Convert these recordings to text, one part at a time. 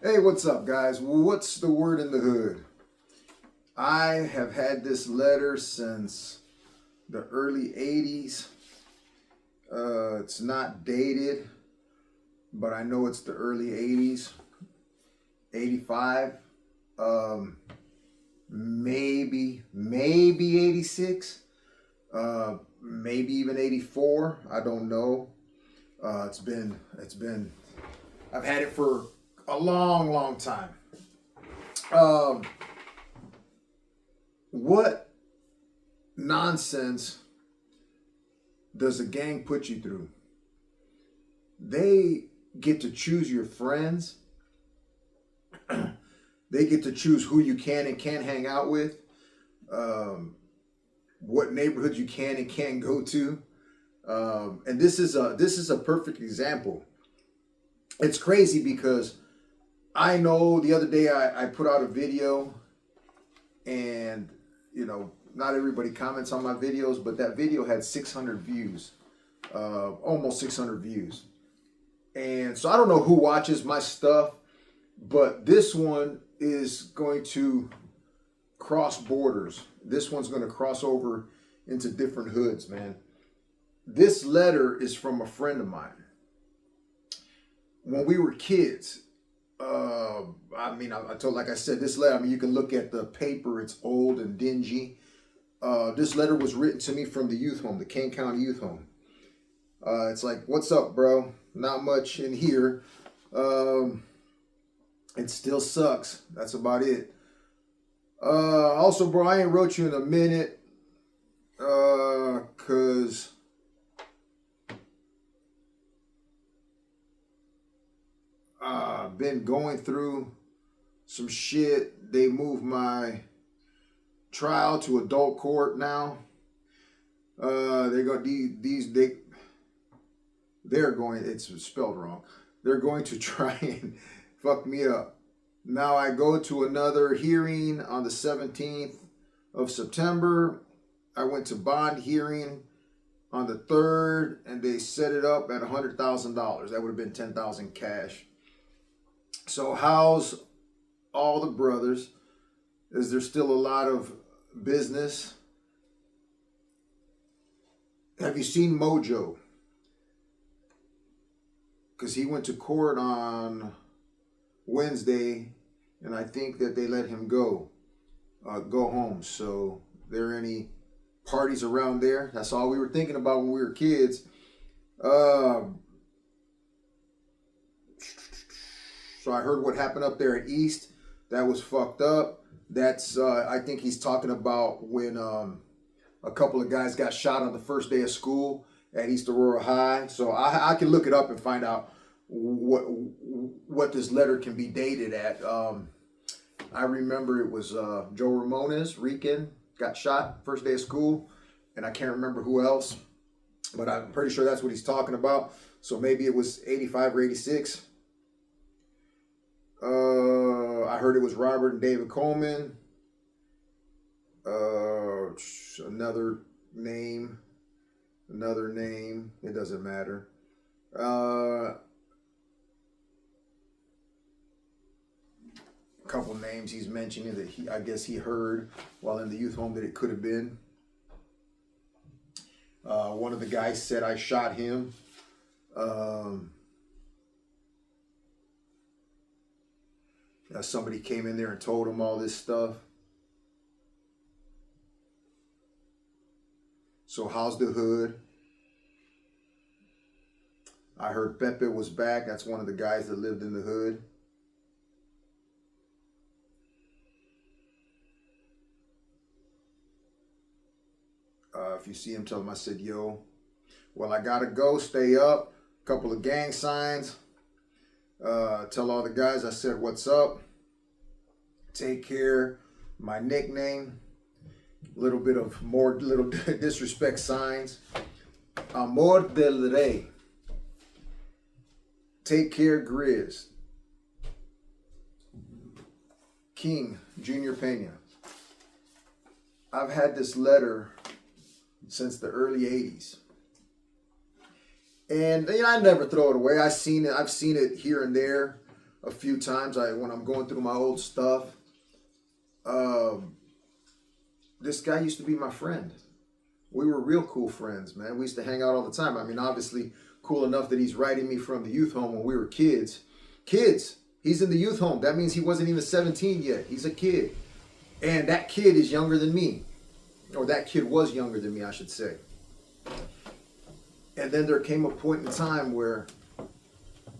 Hey, what's up, guys? What's the word in the hood? I have had this letter since the early 80s. It's not dated, but I know it's the early 80s, 85, maybe 86, maybe even 84. I don't know. I've had it for a long time. Um, what nonsense does a gang put you through? They get to choose your friends. They get to choose who you can and can't hang out with, what neighborhoods you can and can't go to. And this is a perfect example. It's crazy because I know the other day I put out a video, and not everybody comments on my videos, but that video had 600 views, almost 600 views. And so I don't know who watches my stuff, but this one is going to cross borders. This one's going to cross over into different hoods, man. This letter is from a friend of mine. When we were kids, like I said, this letter, you can look at the paper, it's old and dingy. This letter was written to me from the youth home, the Kane County Youth Home. It's like, what's up, bro? Not much in here. It still sucks. That's about it. Also, bro, I ain't wrote you in a minute. Cause I've been going through some shit. They moved my trial to adult court now. They're going, it's spelled wrong. They're going to try and fuck me up. Now I go to another hearing on the 17th of September. I went to bond hearing on the 3rd, and they set it up at $100,000. That would have been $10,000 cash. So how's all the brothers? Is there still a lot of business? Have you seen Mojo? Because he went to court on Wednesday, and I think that they let him go home. So there any parties around there? That's all we were thinking about when we were kids. So I heard what happened up there at East. That was fucked up. That's I think he's talking about when a couple of guys got shot on the first day of school at East Aurora High. So I can look it up and find out what this letter can be dated at. I remember it was Joe Ramones, Rican, got shot first day of school, and I can't remember who else, but I'm pretty sure that's what he's talking about. So maybe it was 85 or 86. I heard it was Robert and David Coleman. Another name. It doesn't matter. Couple names he's mentioning that I guess he heard while in the youth home that it could have been. One of the guys said I shot him. Somebody came in there and told him all this stuff. So how's the hood? I heard Pepe was back. That's one of the guys that lived in the hood. If you see him, tell him I said, yo. Well, I gotta go. Stay up. Couple of gang signs. Tell all the guys I said, what's up? Take care. My nickname. Little disrespect signs. Amor del Rey. Take care, Grizz. King, Jr Pena. I've had this letter since the early 80s. And I never throw it away. I've seen it here and there. a few times. When I'm going through my old stuff, um, this guy used to be my friend. We were real cool friends, man. We used to hang out all the time. I mean, obviously, cool enough that he's writing me from the youth home when we were kids. Kids. He's in the youth home. That means he wasn't even 17 yet. He's a kid. And that kid is younger than me. Or that kid was younger than me, I should say. And then there came a point in time where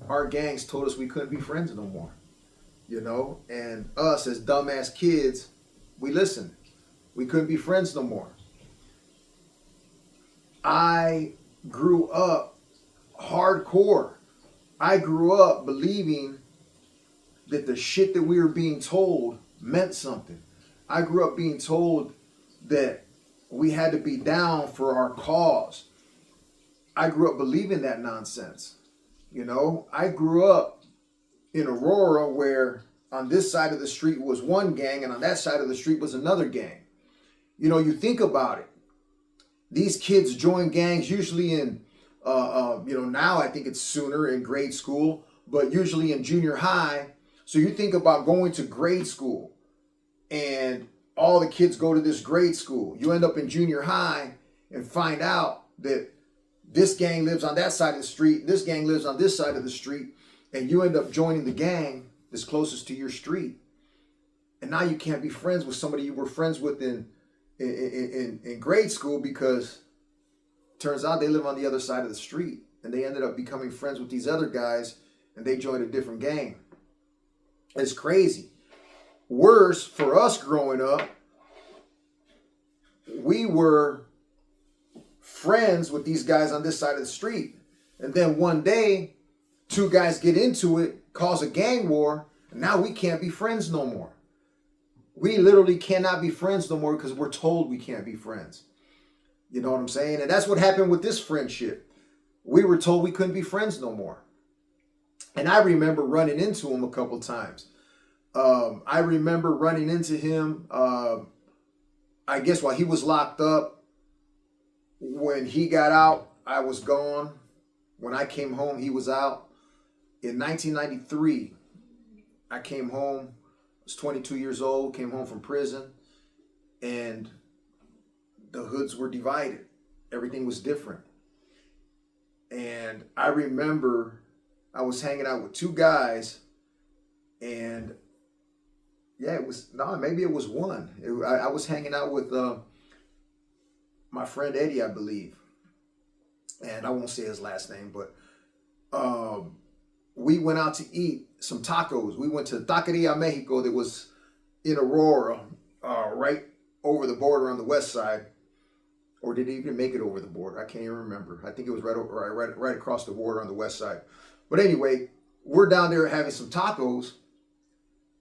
our gangs told us we couldn't be friends no more. You know? And us as dumbass kids, we listened. We couldn't be friends no more. I grew up hardcore. I grew up believing that the shit that we were being told meant something. I grew up being told that we had to be down for our cause. I grew up believing that nonsense. You know, I grew up in Aurora where on this side of the street was one gang and on that side of the street was another gang. You know, you think about it. These kids join gangs usually in, now I think it's sooner in grade school, but usually in junior high. So you think about going to grade school and all the kids go to this grade school. You end up in junior high and find out that this gang lives on that side of the street, this gang lives on this side of the street, and you end up joining the gang that's closest to your street. And now you can't be friends with somebody you were friends with in grade school because it turns out they live on the other side of the street, and they ended up becoming friends with these other guys and they joined a different gang. It's crazy. Worse, for us growing up, we were friends with these guys on this side of the street. And then one day, two guys get into it, cause a gang war, and now we can't be friends no more. We literally cannot be friends no more because we're told we can't be friends. You know what I'm saying? And that's what happened with this friendship. We were told we couldn't be friends no more. And I remember running into him a couple times. I remember running into him, I guess while he was locked up. When he got out, I was gone. When I came home, he was out. In 1993, I came home. I was 22 years old, came home from prison, and the hoods were divided. Everything was different. And I remember I was hanging out with two guys, and maybe it was one. I was hanging out with my friend Eddie, I believe. And I won't say his last name, but we went out to eat some tacos. We went to Taqueria Mexico that was in Aurora, right over the border on the west side. Or did it even make it over the border? I can't even remember. I think it was right across the border on the west side. But anyway, we're down there having some tacos,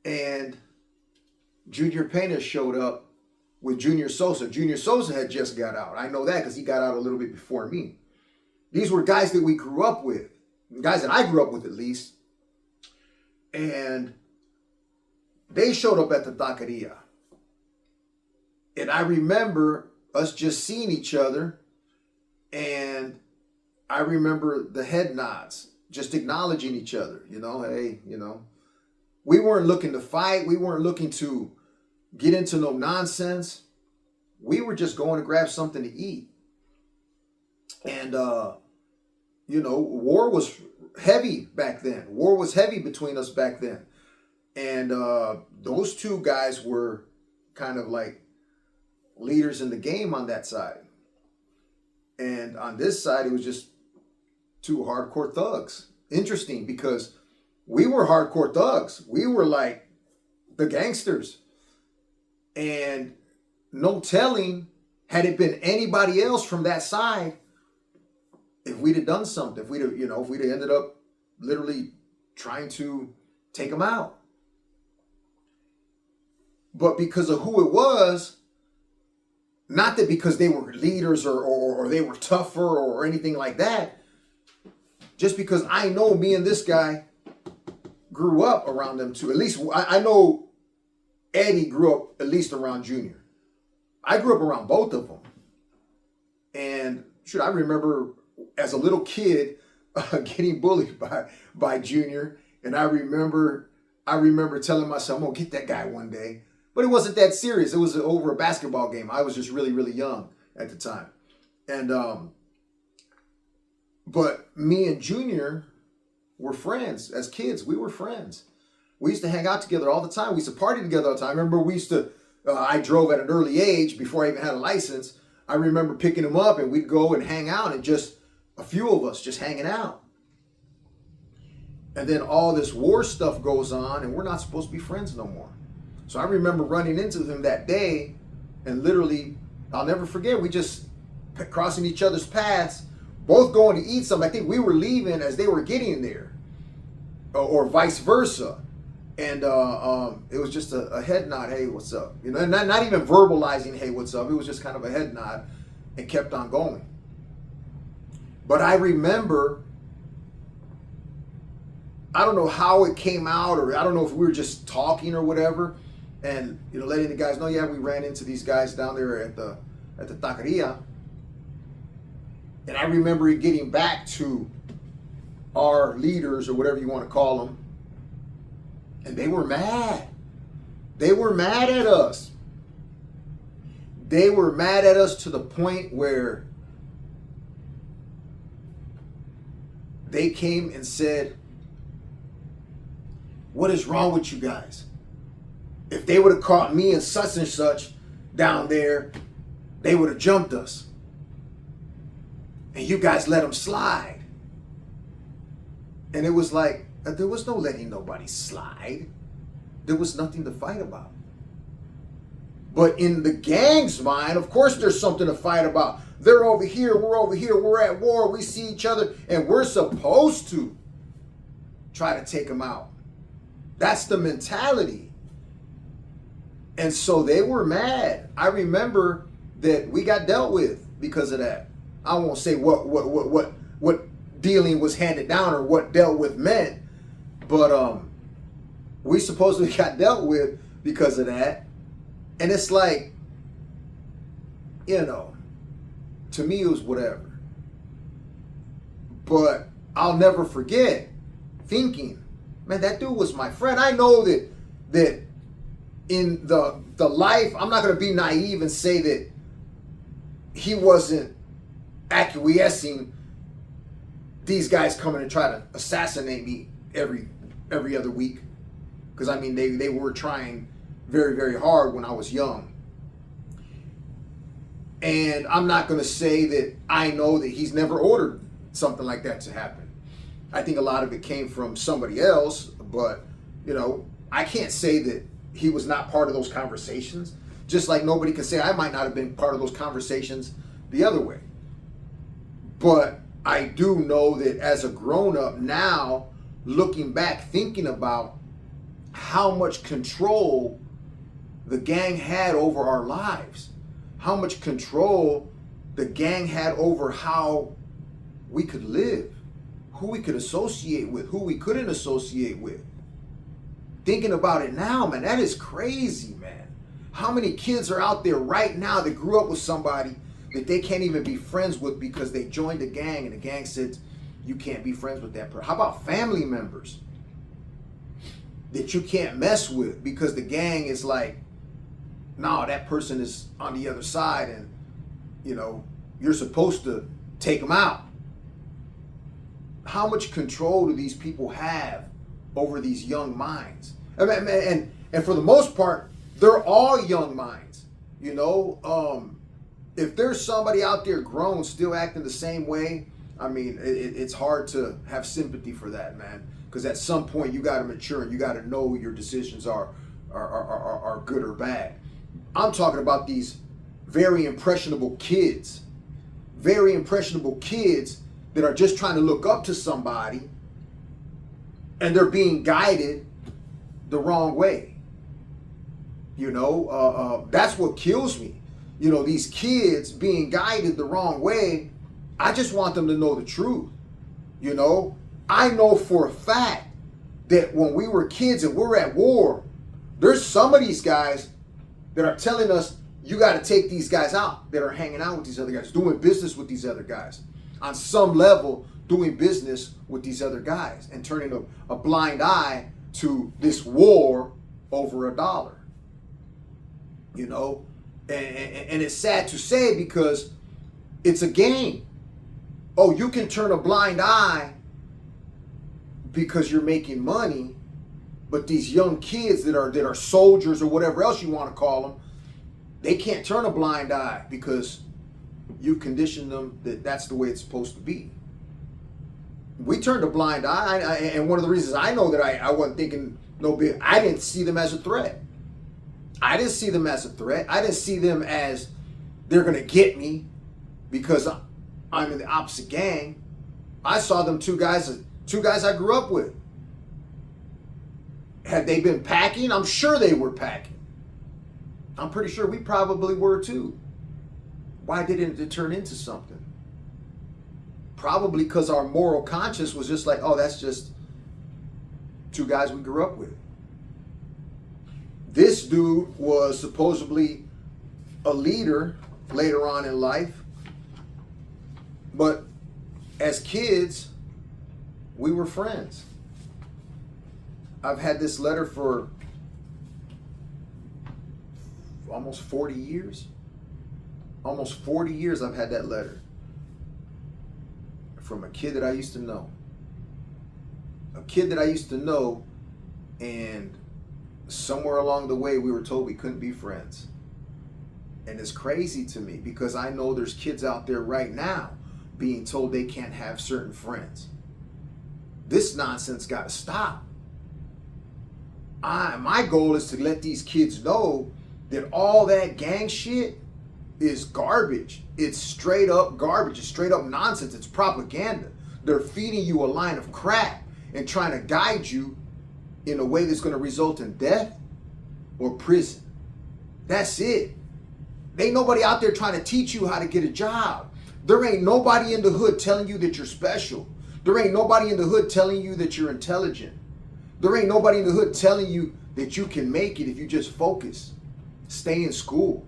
and Jr Pena showed up with Junior Sosa. Junior Sosa had just got out. I know that because he got out a little bit before me. These were guys that we grew up with, guys that I grew up with at least. And they showed up at the taqueria. And I remember us just seeing each other, and I remember the head nods, just acknowledging each other, hey, we weren't looking to fight. We weren't looking to get into no nonsense. We were just going to grab something to eat. And, war was heavy back then. War was heavy between us back then. And those two guys were kind of like leaders in the game on that side. And on this side, it was just two hardcore thugs. Interesting, because we were hardcore thugs. We were like the gangsters. And no telling, had it been anybody else from that side, if we'd have done something, if we'd have ended up literally trying to take them out. But because of who it was, not that because they were leaders or they were tougher or anything like that, just because I know me and this guy grew up around them too. At least I know Eddie grew up at least around Junior. I grew up around both of them. And I remember as a little kid getting bullied by Junior And I remember telling myself, I'm gonna get that guy one day. But it wasn't that serious. It was over a basketball game. I was just really, really young at the time. And but me and Junior were friends as kids. We were friends. We used to hang out together all the time. We used to party together all the time. I remember we used to, I drove at an early age before I even had a license. I remember picking him up and we'd go and hang out, and just a few of us just hanging out. And then all this war stuff goes on and we're not supposed to be friends no more. So I remember running into him that day, and literally, I'll never forget, we just crossing each other's paths, both going to eat something. I think we were leaving as they were getting there, or vice versa. And it was just a head nod, hey, what's up? You know, and not even verbalizing, hey, what's up? It was just kind of a head nod, and kept on going. But I remember, I don't know how it came out, or I don't know if we were just talking or whatever, and you know, letting the guys know, yeah, we ran into these guys down there at the taqueria. And I remember getting back to our leaders, or whatever you want to call them, and they were mad. They were mad at us. They were mad at us to the point where they came and said, what is wrong with you guys? If they would have caught me and such down there, they would have jumped us. And you guys let them slide. And it was like, there was no letting nobody slide. There was nothing to fight about. But in the gang's mind, of course there's something to fight about. They're over here, we're at war, we see each other, and we're supposed to try to take them out. That's the mentality. And so they were mad. I remember that we got dealt with because of that. I won't say what dealing was handed down or what dealt with meant, but we supposedly got dealt with because of that. And it's like, you know, to me it was whatever. But I'll never forget thinking, man, that dude was my friend. I know that in the life, I'm not going to be naive and say that he wasn't acquiescing these guys coming and try to assassinate me every other week. Because I mean, they were trying very, very hard when I was young. And I'm not going to say that I know that he's never ordered something like that to happen. I think a lot of it came from somebody else, but you know, I can't say that he was not part of those conversations, just like nobody can say I might not have been part of those conversations the other way. But I do know that as a grown-up now, looking back, thinking about how much control the gang had over our lives, how much control the gang had over how we could live, who we could associate with, who we couldn't associate with. Thinking about it now, man, that is crazy, man. How many kids are out there right now that grew up with somebody that they can't even be friends with because they joined a gang and the gang said, you can't be friends with that person. How about family members that you can't mess with because the gang is like, no, that person is on the other side and, you know, you're supposed to take them out. How much control do these people have over these young minds? And for the most part, they're all young minds, you know. If there's somebody out there grown still acting the same way, I mean, it's hard to have sympathy for that, man. Because at some point you got to mature and you got to know your decisions are good or bad. I'm talking about these very impressionable kids that are just trying to look up to somebody and they're being guided the wrong way. You know, that's what kills me. You know, these kids being guided the wrong way, I just want them to know the truth. You know, I know for a fact that when we were kids and we're at war, there's some of these guys that are telling us, you got to take these guys out that are hanging out with these other guys, doing business with these other guys. On some level, doing business with these other guys and turning a blind eye to this war over $1. You know, and it's sad to say because it's a game. Oh, you can turn a blind eye because you're making money, but these young kids that are soldiers or whatever else you want to call them, they can't turn a blind eye because you condition them that that's the way it's supposed to be. We turned a blind eye, and one of the reasons I know that I wasn't thinking no big, I didn't see them as a threat. I didn't see them as a threat. I didn't see them as they're going to get me because I'm in the opposite gang. I saw them two guys I grew up with. Had they been packing? I'm sure they were packing. I'm pretty sure we probably were too. Why didn't it turn into something? Probably because our moral conscience was just like, oh, that's just two guys we grew up with. This dude was supposedly a leader later on in life. But as kids, we were friends. I've had this letter for almost 40 years. Almost 40 years I've had that letter from a kid that I used to know. A kid that I used to know, and somewhere along the way we were told we couldn't be friends. And it's crazy to me because I know there's kids out there right now being told they can't have certain friends. This nonsense got to stop. My goal is to let these kids know that all that gang shit is garbage. It's straight up garbage. It's straight up nonsense. It's propaganda. They're feeding you a line of crap and trying to guide you in a way that's going to result in death or prison. That's it. There ain't nobody out there trying to teach you how to get a job. There ain't nobody in the hood telling you that you're special. There ain't nobody in the hood telling you that you're intelligent. There ain't nobody in the hood telling you that you can make it if you just focus. Stay in school.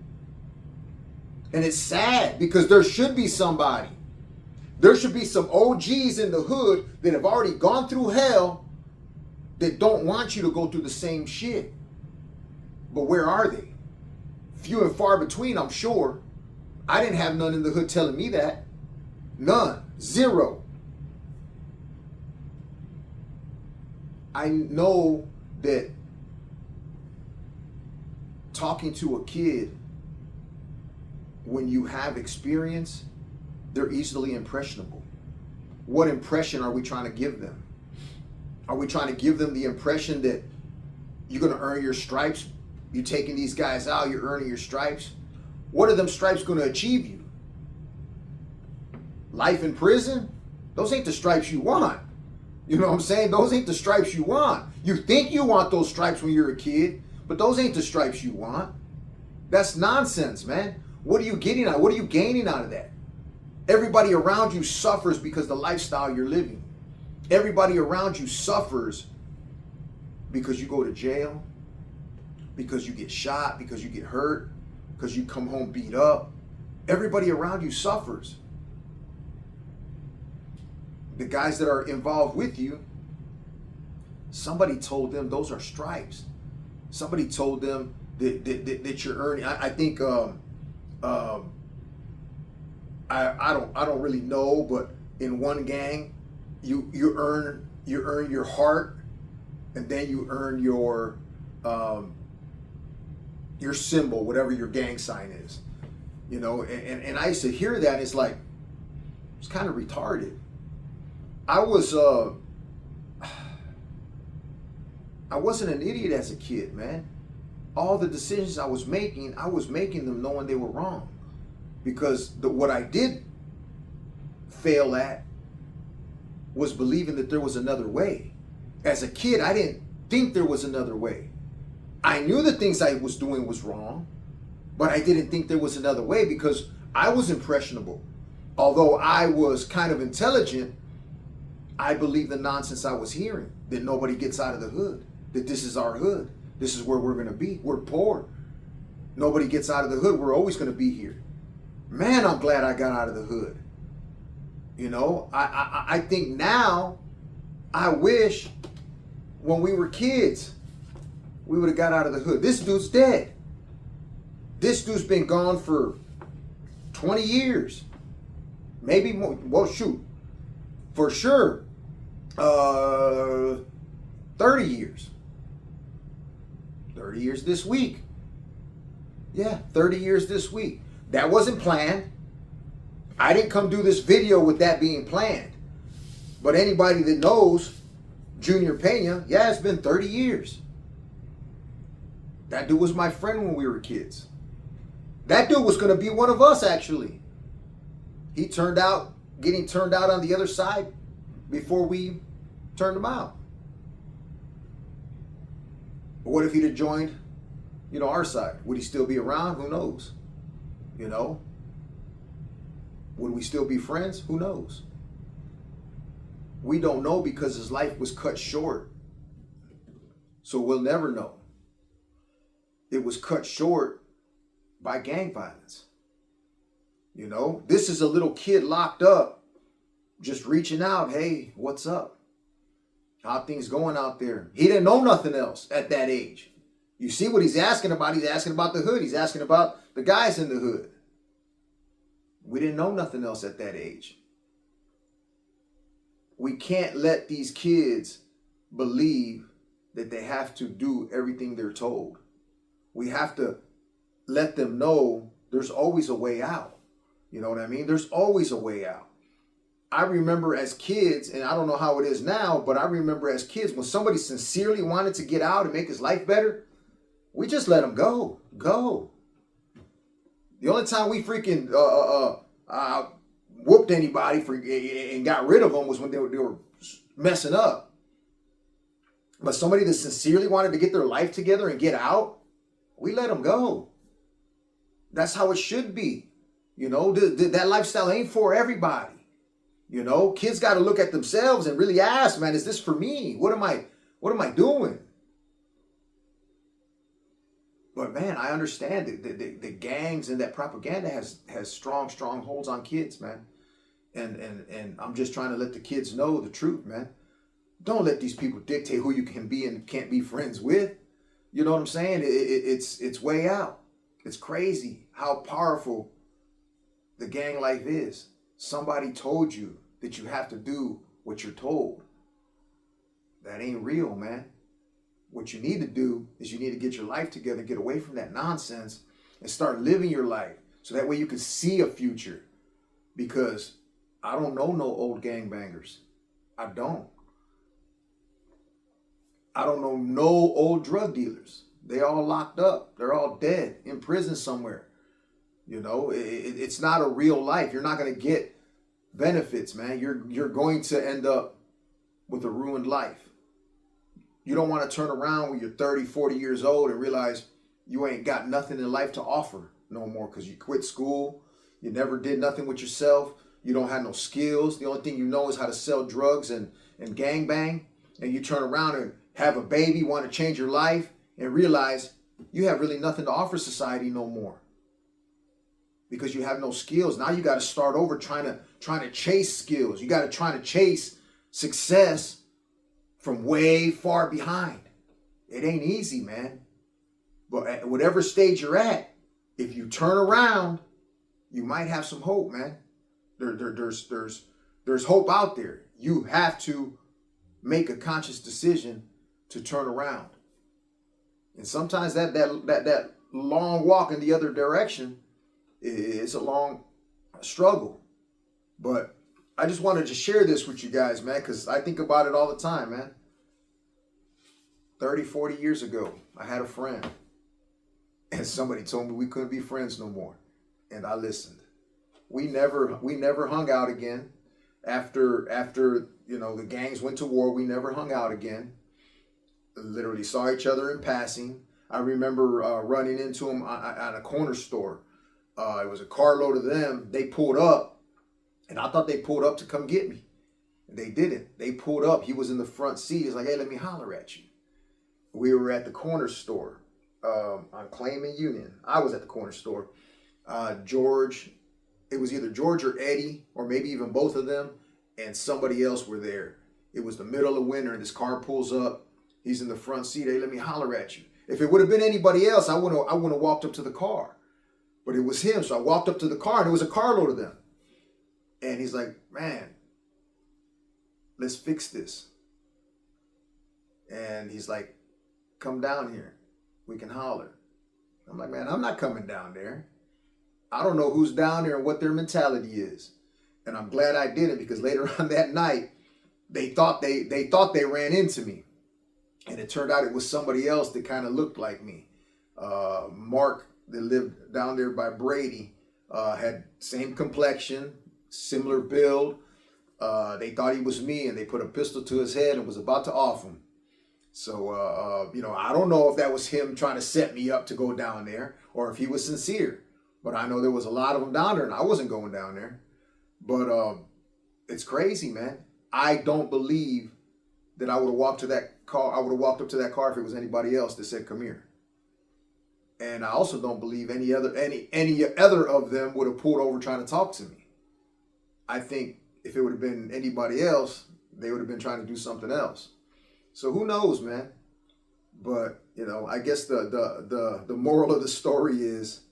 And it's sad because there should be somebody. There should be some OGs in the hood that have already gone through hell that don't want you to go through the same shit. But where are they? Few and far between, I'm sure. I didn't have none in the hood telling me that. None. Zero. I know that talking to a kid, when you have experience, they're easily impressionable. What impression are we trying to give them? Are we trying to give them the impression that you're going to earn your stripes? You're taking these guys out, you're earning your stripes. What are them stripes going to achieve you? Life in prison? Those ain't the stripes you want. You know what I'm saying? Those ain't the stripes you want. You think you want those stripes when you're a kid, but those ain't the stripes you want. That's nonsense, man. What are you getting out? What are you gaining out of that? Everybody around you suffers because of the lifestyle you're living. Everybody around you suffers because you go to jail, because you get shot, because you get hurt, because you come home beat up. Everybody around you suffers. The guys that are involved with you, somebody told them those are stripes. Somebody told them that you're earning. I think I don't really know, but in one gang, you earn your heart, and then you earn your symbol, whatever your gang sign is, you know. And I used to hear that. It's like, it's kind of retarded. I wasn't an idiot as a kid, man. All the decisions I was making them knowing they were wrong. Because what I did fail at was believing that there was another way. As a kid, I didn't think there was another way. I knew the things I was doing was wrong, but I didn't think there was another way because I was impressionable. Although I was kind of intelligent, I believed the nonsense I was hearing, that nobody gets out of the hood, that this is our hood. This is where we're going to be. We're poor. Nobody gets out of the hood. We're always going to be here. Man, I'm glad I got out of the hood. You know, I think now, I wish when we were kids, we would have got out of the hood. This dude's dead. This dude's been gone for 20 years. Maybe more. Well, shoot. For sure. 30 years. 30 years this week. Yeah, 30 years this week. That wasn't planned. I didn't come do this video with that being planned. But anybody that knows Jr Pena, yeah, it's been 30 years. That dude was my friend when we were kids. That dude was going to be one of us, actually. He turned out, getting turned out on the other side before we turned him out. But what if he'd have joined, you know, our side? Would he still be around? Who knows? You know? Would we still be friends? Who knows? We don't know because his life was cut short. So we'll never know. It was cut short by gang violence. You know, this is a little kid locked up, just reaching out. Hey, what's up? How things going out there? He didn't know nothing else at that age. You see what he's asking about? He's asking about the hood. He's asking about the guys in the hood. We didn't know nothing else at that age. We can't let these kids believe that they have to do everything they're told. We have to let them know there's always a way out. You know what I mean? There's always a way out. I remember as kids, and I don't know how it is now, but I remember as kids, when somebody sincerely wanted to get out and make his life better, we just let him go. Go. The only time we freaking whooped anybody and got rid of them was when they were messing up. But somebody that sincerely wanted to get their life together and get out, we let them go. That's how it should be. You know, that lifestyle ain't for everybody. You know, kids got to look at themselves and really ask, man, is this for me? What am I doing? But man, I understand the gangs and that propaganda has strong holds on kids, man. And I'm just trying to let the kids know the truth, man. Don't let these people dictate who you can be and can't be friends with. You know what I'm saying? It's way out. It's crazy how powerful the gang life is. Somebody told you that you have to do what you're told. That ain't real, man. What you need to do is you need to get your life together, get away from that nonsense, and start living your life. So that way you can see a future. Because I don't know no old gangbangers. I don't. I don't know no old drug dealers. They all locked up. They're all dead in prison somewhere. You know, it's not a real life. You're not going to get benefits, man. You're going to end up with a ruined life. You don't want to turn around when you're 30, 40 years old and realize you ain't got nothing in life to offer no more because you quit school. You never did nothing with yourself. You don't have no skills. The only thing you know is how to sell drugs and gangbang. And you turn around and have a baby, want to change your life, and realize you have really nothing to offer society no more. Because you have no skills. Now you got to start over trying to chase skills. You got to try to chase success from way far behind. It ain't easy, man. But at whatever stage you're at, if you turn around, you might have some hope, man. There's hope out there. You have to make a conscious decision to turn around. And sometimes that long walk in the other direction is a long struggle. But I just wanted to share this with you guys, man, because I think about it all the time, man. 30, 40 years ago, I had a friend. And somebody told me we couldn't be friends no more. And I listened. We never hung out again. After you know, the gangs went to war, we never hung out again. Literally saw each other in passing. I remember running into him at a corner store. It was a carload of them. They pulled up, and I thought they pulled up to come get me. They didn't. They pulled up. He was in the front seat. He's like, hey, let me holler at you. We were at the corner store on Claim and Union. I was at the corner store. George it was either George or Eddie, or maybe even both of them, and somebody else were there. It was the middle of winter, and this car pulls up. He's in the front seat. Hey, let me holler at you. If it would have been anybody else, I wouldn't have walked up to the car. But it was him, so I walked up to the car, and it was a carload of them. And he's like, man, let's fix this. And he's like, come down here. We can holler. I'm like, man, I'm not coming down there. I don't know who's down there and what their mentality is. And I'm glad I didn't, because later on that night, they thought they ran into me. And it turned out it was somebody else that kind of looked like me. Mark, that lived down there by Brady, had same complexion, similar build. They thought he was me, and they put a pistol to his head and was about to off him. So, I don't know if that was him trying to set me up to go down there, or if he was sincere. But I know there was a lot of them down there, and I wasn't going down there. But it's crazy, man. I don't believe that I would have walked to that car. I would have walked up to that car if it was anybody else that said, come here. And I also don't believe any other of them would have pulled over trying to talk to me. I think if it would have been anybody else, they would have been trying to do something else. So who knows, man? But, I guess the moral of the story is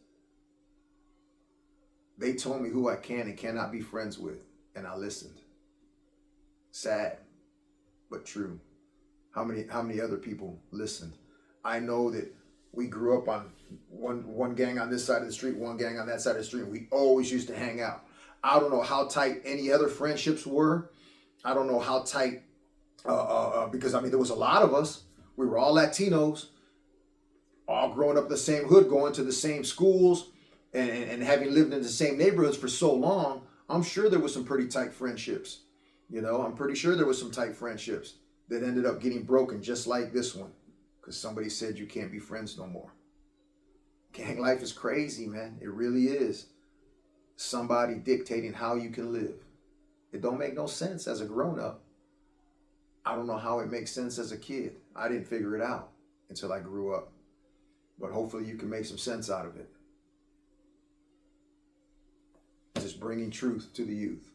they told me who I can and cannot be friends with, and I listened. Sad, but true. How many other people listened? I know that we grew up on one gang on this side of the street, one gang on that side of the street. We always used to hang out. I don't know how tight any other friendships were. I don't know how tight, because there was a lot of us. We were all Latinos, all growing up in the same hood, going to the same schools, and having lived in the same neighborhoods for so long. I'm sure there was some pretty tight friendships. I'm pretty sure there was some tight friendships that ended up getting broken, just like this one, because somebody said you can't be friends no more. Gang life is crazy, man. It really is. Somebody dictating how you can live. It don't make no sense as a grown-up. I don't know how it makes sense as a kid. I didn't figure it out until I grew up. But hopefully you can make some sense out of it. Just bringing truth to the youth.